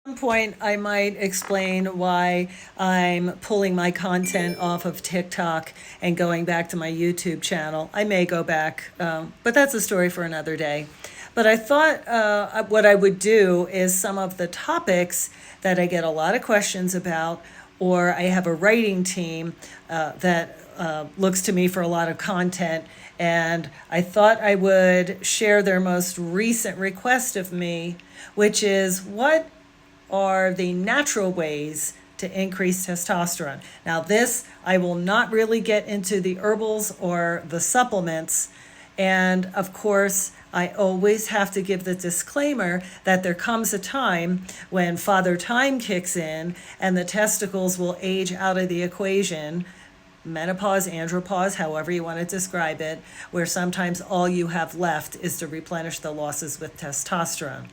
Some point I might explain why I'm pulling my content off of TikTok and going back to my YouTube channel. I may go back, but that's a story for another day. But I thought what I would do is some of the topics that I get a lot of questions about, or I have a writing team that looks to me for a lot of content. And I thought I would share their most recent request of me, which is what are the natural ways to increase testosterone. Now, this, I will not really get into the herbals or the supplements. And of course, I always have to give the disclaimer that there comes a time when Father Time kicks in and the testicles will age out of the equation. Menopause, andropause, however you want to describe it, where sometimes all you have left is to replenish the losses with testosterone.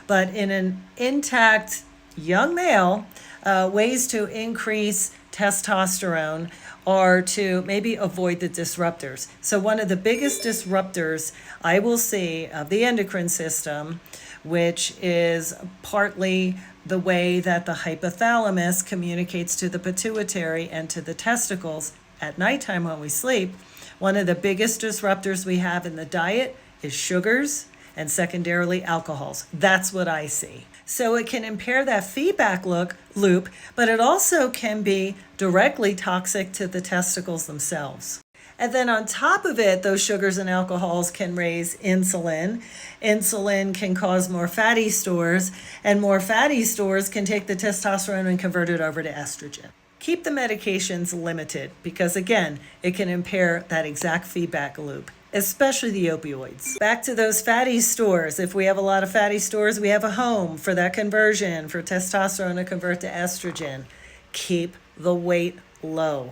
But in an intact young male, ways to increase testosterone are to maybe avoid the disruptors. So one of the biggest disruptors I will see of the endocrine system, which is partly the way that the hypothalamus communicates to the pituitary and to the testicles at nighttime when we sleep, one of the biggest disruptors we have in the diet is sugars and secondarily alcohols. That's what I see. So it can impair that feedback loop, but it also can be directly toxic to the testicles themselves. And then on top of it, those sugars and alcohols can raise insulin. Insulin can cause more fatty stores, and more fatty stores can take the testosterone and convert it over to estrogen. Keep the medications limited because, again, it can impair that exact feedback loop, especially the opioids. Back to those fatty stores. If we have a lot of fatty stores, we have a home for that conversion, for testosterone to convert to estrogen. Keep the weight low.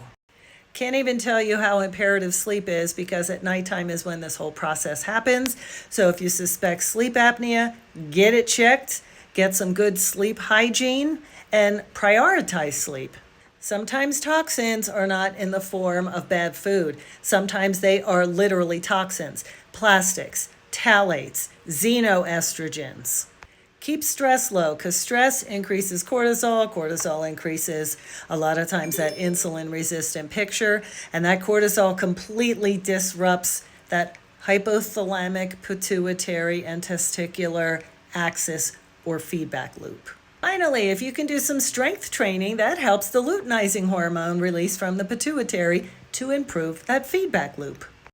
Can't even tell you how imperative sleep is because at nighttime is when this whole process happens. So if you suspect sleep apnea, get it checked, get some good sleep hygiene, and prioritize sleep. Sometimes toxins are not in the form of bad food. Sometimes they are literally toxins, plastics, phthalates, xenoestrogens. Keep stress low because stress increases cortisol. Cortisol increases a lot of times that insulin resistant picture, and that cortisol completely disrupts that hypothalamic, pituitary, and testicular axis or feedback loop. Finally, if you can do some strength training, that helps the luteinizing hormone release from the pituitary to improve that feedback loop.